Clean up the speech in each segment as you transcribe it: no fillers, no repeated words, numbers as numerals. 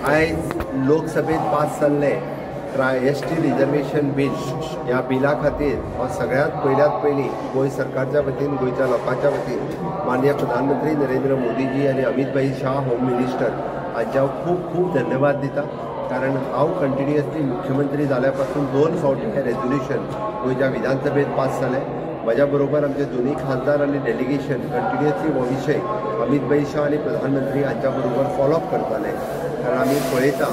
आयज लोकसभेत पास जाल्ले एसटी रिजर्वेशन बिल ह्या बिला खातीर हांव सगळ्यात पयली गोंय सरकारच्या वतीन गोंयच्या लोकांच्या वतीन माननीय प्रधानमंत्री नरेंद्र मोदीजी आनी अमित भाई शाह होम मिनिस्टर हांचे हांव खूब खूब धन्यवाद दिता। कारण हांव कंटिन्युअसली मुख्यमंत्री जाल्यापासून 2 फावटी हे रेझोल्युशन गोंयच्या विधानसभेत पास जालें। म्हज्या बरोबर आमचे दोन्ही खासदार आनी डेलिगेशन कंटिन्युअसली हो विषय अमित भाई शाह आनी प्रधानमंत्री हांच्या बरोबर फॉलोअप करताले। कारण आमी पळयता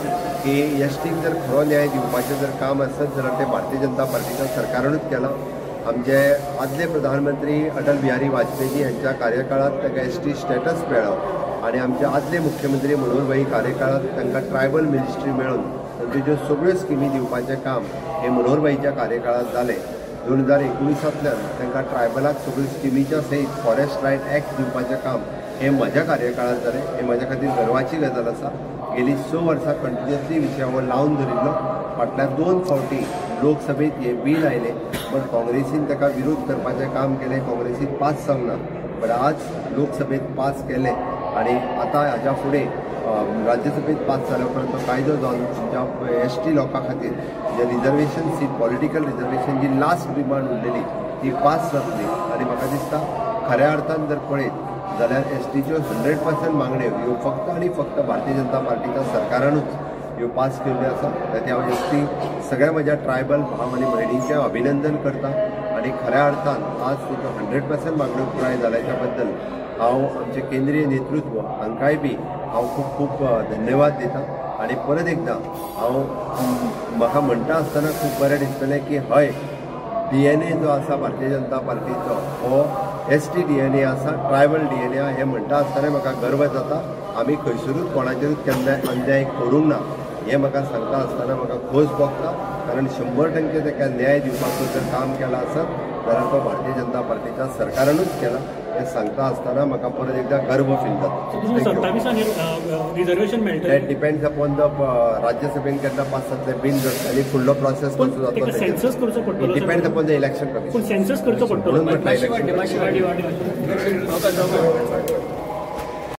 की एसटीक जर खरो न्याय दिवपाचें जर काम आसत जाल्यार ते भारतीय जनता पार्टीच्या सरकारानूच केलां। आमचे आदले प्रधानमंत्री अटल बिहारी वाजपेयी हांच्या कार्यकाळात ताका एसटी स्टेटस मेळ्ळो आनी आमचे आदले मुख्यमंत्री मनोहर भाई कार्यकाळात तांकां ट्रायबल मिनिस्ट्री मेळून तांच्यो सगळ्यो स्किमी दिवपाचें काम हे मनोहर भाईच्या कार्यकाळात जालें। 2019 तांकां ट्रायबलाक सगळ्यो स्किमीच्या सयत फॉरेस्ट रायट एक्ट दिवपाचें काम हे म्हज्या कार्यकाळात जालें। हे म्हज्या खातीर गर्वाची गजाल आसा। गेली 6 वर्सां कंटिन्युअसली विशय हांव लावन धरिल्लो। फाटल्या 2 फावटी लोकसभेत हे बिल आयलें पण काँग्रेसीन ताका विरोध करपाचें काम केलें, काँग्रेसीन पास जावंक ना। पण आज लोकसभेत पास केलें आनी आतां हाच्या फुडें राज्यसभेत पास जाल्या उपरांत कायदो जावन तुमच्या एसटी लोकां खातीर जे रिजर्वेशन सीट पॉलिटिकल रिजर्वेशन जी लास्ट डिमांड उरलेली ती पास जातली। आनी म्हाका दिसता खऱ्या अर्थान जर पळयत जाल्यार एसटीच्यो 100% मागण्यो ह्यो फक्त आनी फक्त भारतीय जनता पार्टीच्या सरकारानूच ह्यो पास केल्ल्यो आसा। ताका हांव एसटी सगळ्या म्हज्या ट्रायबल भाव आनी भयणींचें अभिनंदन करता आनी खऱ्या अर्थान आज तुका 100% मागण्यो पुराय जाल्याच्या बद्दल हांव आमचे केंद्रीय नेतृत्व हांकांय बी हांव खूब खूब धन्यवाद दिता। आनी परत एकदां हांव म्हाका म्हणटा आसतना खूब बरें दिसतलें की हय DNA जो आसा भारतीय जनता पार्टीचो हो एसटी DNA आसा, ट्रायबल DNA हे म्हणटा आसतना म्हाका गर्व जाता। आमी खंयसरूच कोणाचेरूच केन्ना अन्याय करूंक ना हे म्हाका सांगता आसतना म्हाका खोस भोगता। कारण 100% ताका न्याय दिवपाचो जर काम केला आसत जाल्यार तो भारतीय जनता पार्टीच्या सरकारानूच केला हे सांगता आसतना म्हाका परत एकदा गर्व फील जाता। दॅट डिपेंड्स अपॉन द राज्यसभेन केन्ना पास जातले बिल आनी फुडलो प्रोसेस कसो जातलो it depends upon the election commission.